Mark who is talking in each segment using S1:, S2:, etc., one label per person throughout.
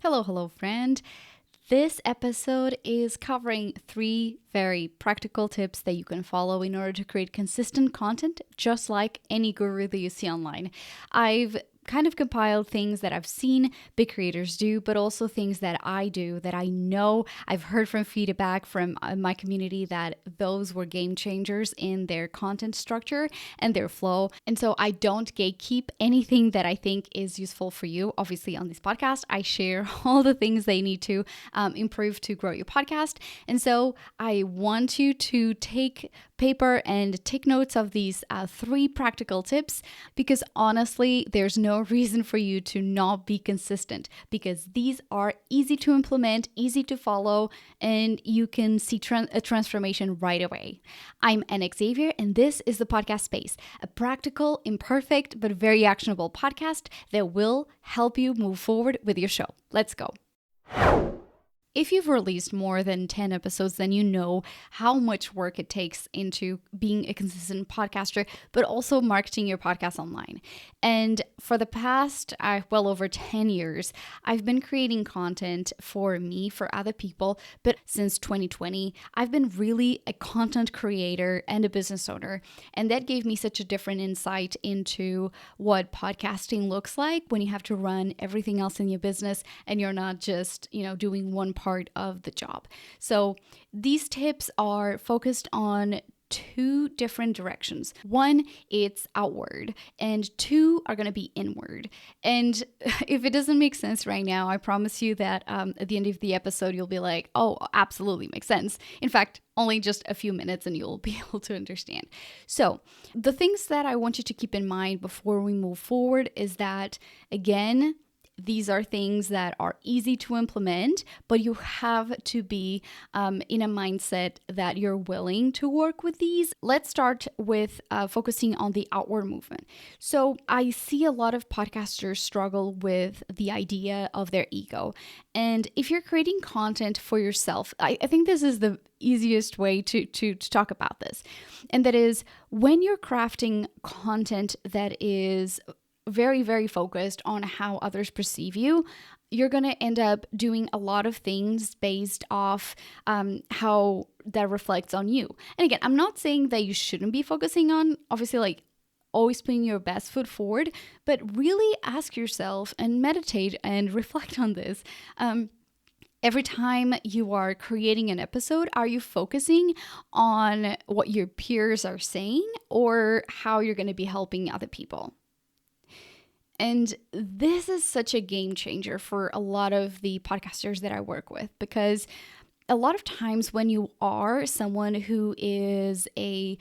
S1: Hello, friend. This episode is covering 3 very practical tips that you can follow in order to create consistent content, just like any guru that you see online. I've kind of compiled things that I've seen big creators do, but also things that I do that I know I've heard from feedback from my community that those were game changers in their content structure and their flow. And so I don't gatekeep anything that I think is useful for you. Obviously, on this podcast, I share all the things they need to improve to grow your podcast. And so I want you to take paper and take notes of these 3 practical tips, because honestly, there's no reason for you to not be consistent, because these are easy to implement, easy to follow, and you can see a transformation right away. I'm Anna Xavier, and this is the Podcast Space, a practical, imperfect, but very actionable podcast that will help you move forward with your show. Let's go. If you've released more than 10 episodes, then you know how much work it takes into being a consistent podcaster, but also marketing your podcast online. And for the past, well over 10 years, I've been creating content for me, for other people. But since 2020, I've been really a content creator and a business owner. And that gave me such a different insight into what podcasting looks like when you have to run everything else in your business and you're not just, doing one part of the job. So these tips are focused on 2 different directions. 1, it's outward, and 2 are going to be inward. And if it doesn't make sense right now, I promise you that at the end of the episode, you'll be like, oh, absolutely makes sense. In fact, only just a few minutes and you'll be able to understand. So the things that I want you to keep in mind before we move forward is that, again, these are things that are easy to implement, but you have to be in a mindset that you're willing to work with these. Let's start with focusing on the outward movement. So I see a lot of podcasters struggle with the idea of their ego. And if you're creating content for yourself, I think this is the easiest way to talk about this. And that is, when you're crafting content that is very, very focused on how others perceive you, you're going to end up doing a lot of things based off how that reflects on you. And again, I'm not saying that you shouldn't be focusing on, obviously, always putting your best foot forward, but really ask yourself and meditate and reflect on this. Every time you are creating an episode, are you focusing on what your peers are saying or how you're going to be helping other people? And this is such a game changer for a lot of the podcasters that I work with, because a lot of times when you are someone who is a,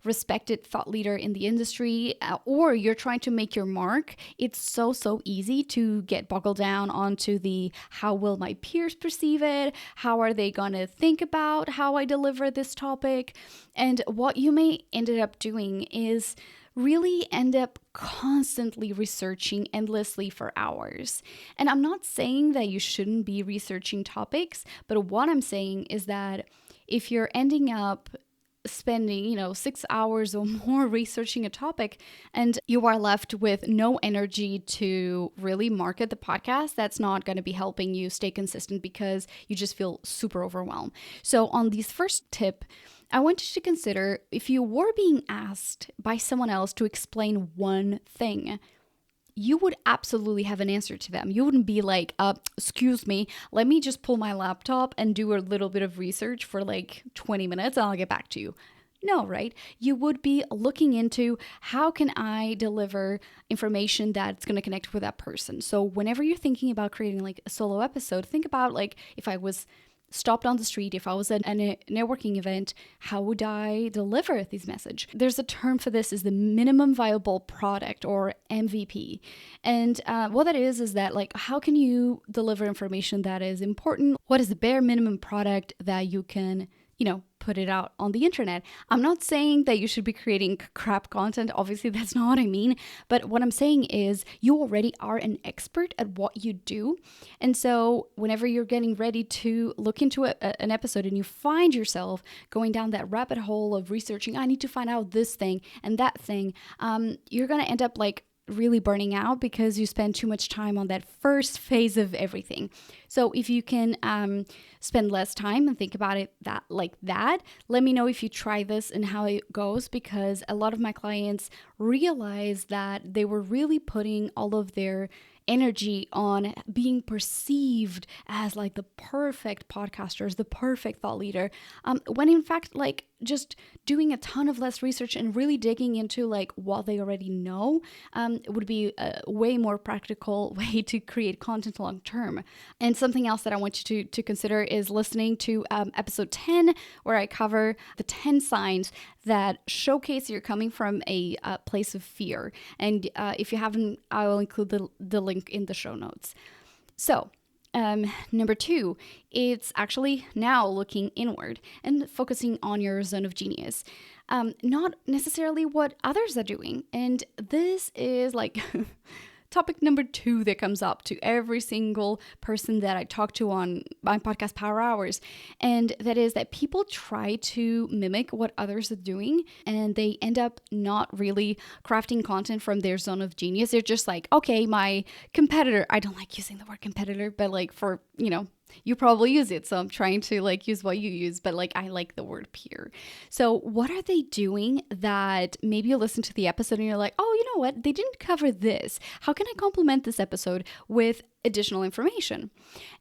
S1: respected thought leader in the industry, or you're trying to make your mark, it's so easy to get boggled down onto the how will my peers perceive it? How are they going to think about how I deliver this topic? And what you may end up doing is really end up constantly researching endlessly for hours. And I'm not saying that you shouldn't be researching topics, but what I'm saying is that if you're ending up spending, 6 hours or more researching a topic and you are left with no energy to really market the podcast, that's not going to be helping you stay consistent because you just feel super overwhelmed. So on this first tip, I want you to consider, if you were being asked by someone else to explain one thing, you would absolutely have an answer to them. You wouldn't be like, excuse me, let me just pull my laptop and do a little bit of research for 20 minutes and I'll get back to you. No, right? You would be looking into, how can I deliver information that's going to connect with that person? So whenever you're thinking about creating a solo episode, think about if I was stopped on the street, if I was at a networking event, how would I deliver this message? There's a term for this, is the minimum viable product, or MVP. And what that is that how can you deliver information that is important? What is the bare minimum product that you can, put it out on the internet? I'm not saying that you should be creating crap content. Obviously, that's not what I mean. But what I'm saying is you already are an expert at what you do. And so whenever you're getting ready to look into an episode and you find yourself going down that rabbit hole of researching, I need to find out this thing and that thing, you're going to end up really burning out because you spend too much time on that first phase of everything. So if you can spend less time and think about it like that, let me know if you try this and how it goes, because a lot of my clients realized that they were really putting all of their energy on being perceived as like the perfect podcasters, the perfect thought leader, when in fact, like, just doing a ton of less research and really digging into like what they already know would be a way more practical way to create content long term. And something else that I want you to consider is listening to episode 10, where I cover the 10 signs that showcase you're coming from a place of fear. And if you haven't, I will include the link in the show notes. So number 2, it's actually now looking inward and focusing on your zone of genius, not necessarily what others are doing. And this is like topic number 2 that comes up to every single person that I talk to on my podcast Power Hours. And that is that people try to mimic what others are doing, and they end up not really crafting content from their zone of genius. They're just like, okay, my competitor, I don't like using the word competitor, but like for, you probably use it. So I'm trying to like use what you use, but like I like the word peer. So what are they doing that maybe you listen to the episode and you're like, oh, you know what? They didn't cover this. How can I complement this episode with additional information?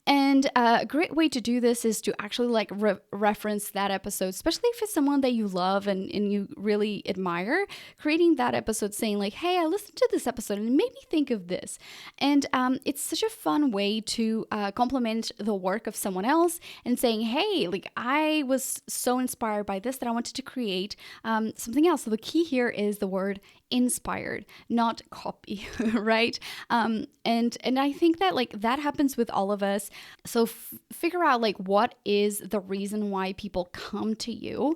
S1: And a great way to do this is to actually like reference that episode, especially if it's someone that you love and you really admire, creating that episode saying like, hey, I listened to this episode and it made me think of this. And it's such a fun way to complement the work of someone else and saying, hey, like I was so inspired by this that I wanted to create something else. So the key here is the word inspired, not copy, right? And I think that like that happens with all of us. So figure out like what is the reason why people come to you.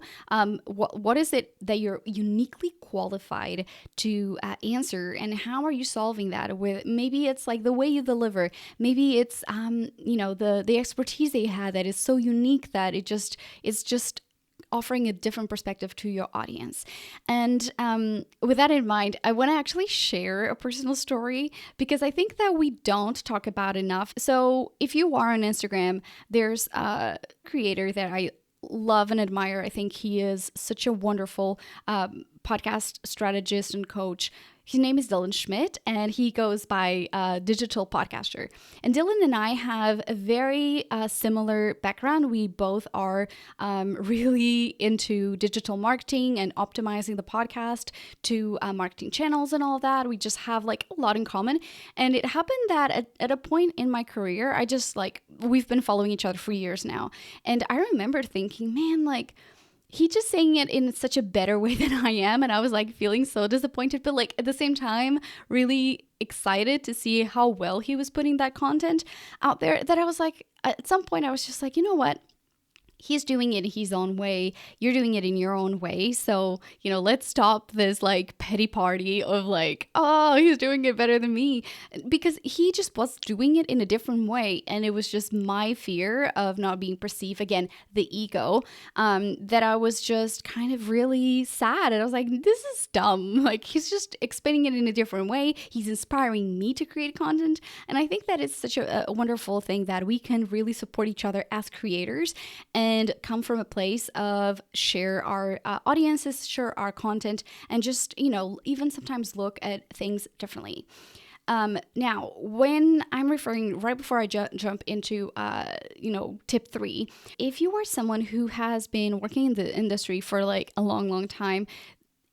S1: What is it that you're uniquely qualified to answer, and how are you solving that? With maybe it's like the way you deliver, maybe it's the expertise they had that is so unique that it's just offering a different perspective to your audience. And with that in mind, I want to actually share a personal story because I think that we don't talk about enough. So if you are on Instagram, there's a creator that I love and admire. I think he is such a wonderful podcast strategist and coach. His name is Dylan Schmidt, and he goes by Digital Podcaster. And Dylan and I have a very similar background. We both are really into digital marketing and optimizing the podcast to marketing channels and all of that. We just have like a lot in common. And it happened that at a point in my career, I just like, we've been following each other for years now. And I remember thinking, man, like, he just saying it in such a better way than I am. And I was like feeling so disappointed, but like at the same time, really excited to see how well he was putting that content out there, that I was like, at some point I was just like, you know what? He's doing it his own way. You're doing it in your own way. So, let's stop this like petty party of like, oh, he's doing it better than me. Because he just was doing it in a different way. And it was just my fear of not being perceived, again, the ego, that I was just kind of really sad. And I was like, this is dumb. Like, he's just explaining it in a different way. He's inspiring me to create content. And I think that it's such a wonderful thing that we can really support each other as creators and come from a place of share our audiences, share our content, and just, even sometimes look at things differently. Now, when I'm referring, right before I jump into, tip 3, if you are someone who has been working in the industry for like a long, long time,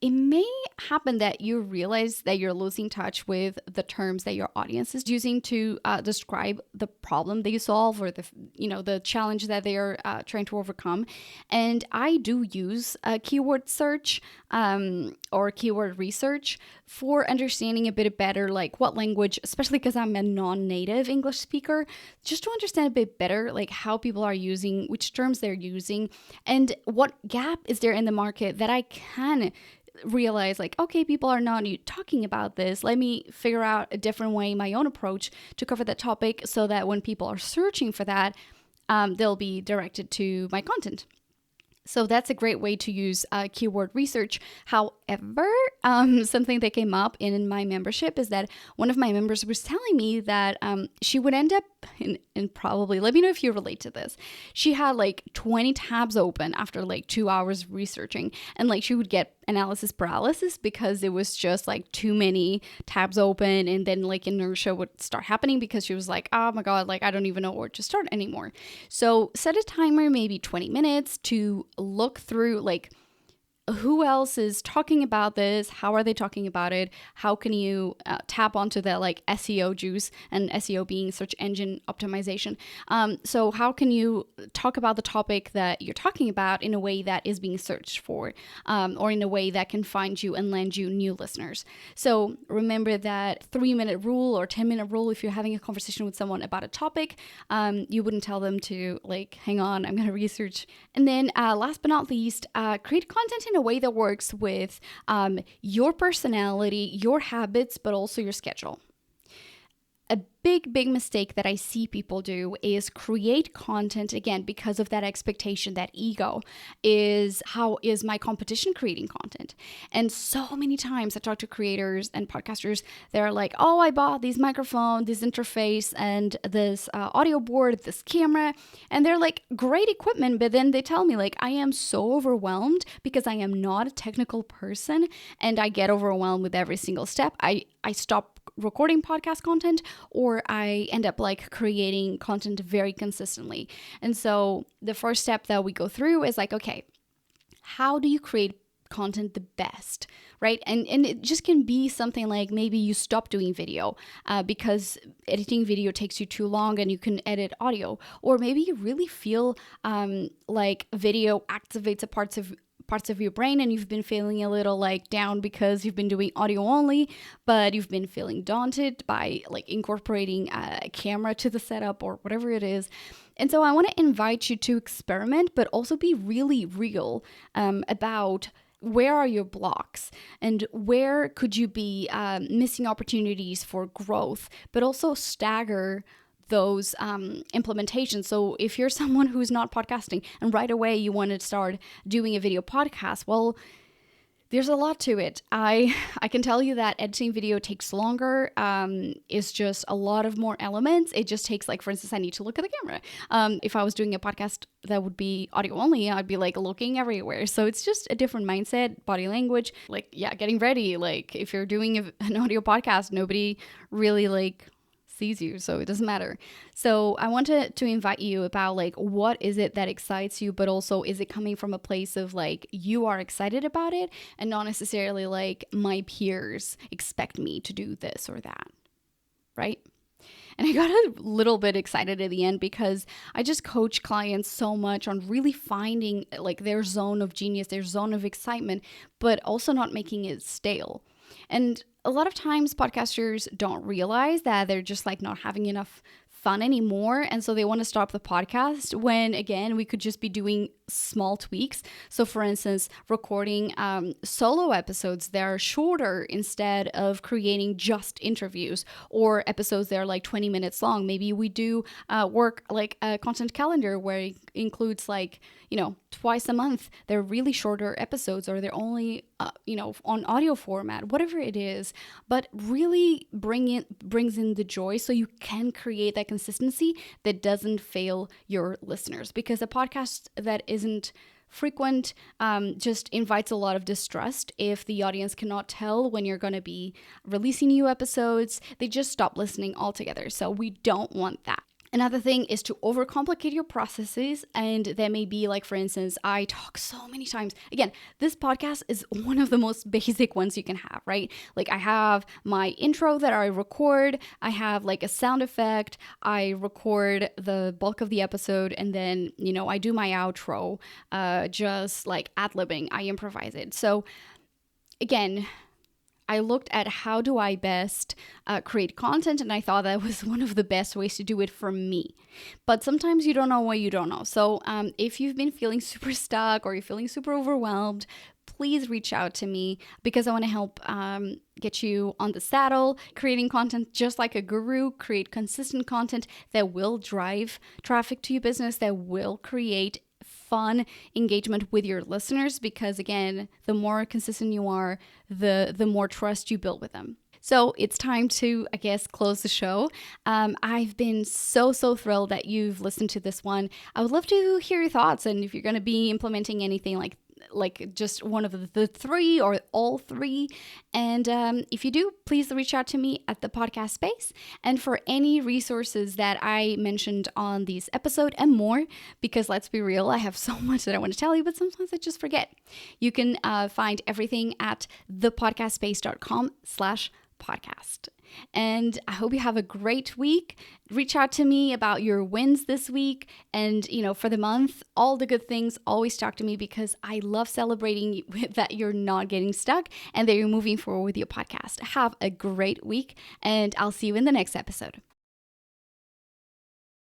S1: it may happen that you realize that you're losing touch with the terms that your audience is using to describe the problem that you solve or the challenge that they are trying to overcome. And I do use keyword search or keyword research for understanding a bit better, like what language, especially because I'm a non-native English speaker, just to understand a bit better, like how people are using, which terms they're using, and what gap is there in the market that I can realize like, okay, people are not talking about this. Let me figure out a different way, my own approach to cover that topic so that when people are searching for that, they'll be directed to my content. So that's a great way to use keyword research. However, However, something that came up in my membership is that one of my members was telling me that she would end up in probably, let me know if you relate to this. She had like 20 tabs open after like 2 hours researching, and like she would get analysis paralysis because it was just like too many tabs open, and then like inertia would start happening because she was like, oh my god, like I don't even know where to start anymore. So set a timer, maybe 20 minutes, to look through like who else is talking about this, how are they talking about it, how can you tap onto that like SEO juice, and SEO being search engine optimization. So how can you talk about the topic that you're talking about in a way that is being searched for, or in a way that can find you and land you new listeners. So remember that 3-minute rule or 10-minute rule. If you're having a conversation with someone about a topic, you wouldn't tell them to like, hang on, I'm going to research. And then last but not least, create content in a way that works with your personality, your habits, but also your schedule. A big mistake that I see people do is create content, again, because of that expectation, that ego, is how is my competition creating content? And so many times I talk to creators and podcasters, they're like, oh, I bought this microphone, this interface, and this audio board, this camera, and they're like, great equipment, but then they tell me like, I am so overwhelmed because I am not a technical person, and I get overwhelmed with every single step. I stop recording podcast content, or I end up like creating content very consistently. And so the first step that we go through is like, okay, how do you create content the best, right? And it just can be something like maybe you stop doing video because editing video takes you too long and you can edit audio. Or maybe you really feel like video activates parts of your brain, and you've been feeling a little like down because you've been doing audio only, but you've been feeling daunted by like incorporating a camera to the setup or whatever it is. And so I want to invite you to experiment, but also be really real about where are your blocks and where could you be missing opportunities for growth, but also stagger those implementations. So if you're someone who's not podcasting and right away you want to start doing a video podcast, well, there's a lot to it. I can tell you that editing video takes longer. It's just a lot of more elements. It just takes, like, for instance, I need to look at the camera. If I was doing a podcast that would be audio only, I'd be like looking everywhere. So it's just a different mindset, body language, like, yeah, getting ready. Like if you're doing an audio podcast, nobody really like sees you, so it doesn't matter. So I wanted to invite you about like, what is it that excites you, but also is it coming from a place of like you are excited about it and not necessarily like my peers expect me to do this or that, right? And I got a little bit excited at the end because I just coach clients so much on really finding like their zone of genius, their zone of excitement, but also not making it stale. And a lot of times podcasters don't realize that they're just like not having enough fun anymore, and so they want to stop the podcast when, again, we could just be doing small tweaks. So for instance, recording solo episodes that are shorter instead of creating just interviews, or episodes that are like 20 minutes long. Maybe we do work like a content calendar where it includes like, you know, twice a month. They're really shorter episodes, or they're only on audio format, whatever it is, but really brings in the joy so you can create that consistency that doesn't fail your listeners. Because a podcast that isn't frequent just invites a lot of distrust. If the audience cannot tell when you're going to be releasing new episodes, they just stop listening altogether. So we don't want that. Another thing is to overcomplicate your processes, and that may be like, for instance, I talk so many times. Again, this podcast is one of the most basic ones you can have, right? Like I have my intro that I record, I have like a sound effect, I record the bulk of the episode, and then, I do my outro, just like ad-libbing, I improvise it. So again, I looked at how do I best create content, and I thought that was one of the best ways to do it for me. But sometimes you don't know what you don't know. So if you've been feeling super stuck or you're feeling super overwhelmed, please reach out to me, because I want to help get you on the saddle, creating content just like a guru, create consistent content that will drive traffic to your business, that will create fun engagement with your listeners, because again, the more consistent you are, the more trust you build with them. So it's time to, I guess, close the show. I've been so thrilled that you've listened to this one. I would love to hear your thoughts, and if you're going to be implementing anything like just one of the three or all three. And if you do, please reach out to me at the podcast space. And for any resources that I mentioned on this episode and more, because let's be real, I have so much that I want to tell you, but sometimes I just forget. You can find everything at thepodcastspace.com/podcast. And I hope you have a great week. Reach out to me about your wins this week. And, for the month, all the good things, always talk to me, because I love celebrating that you're not getting stuck and that you're moving forward with your podcast. Have a great week, and I'll see you in the next episode.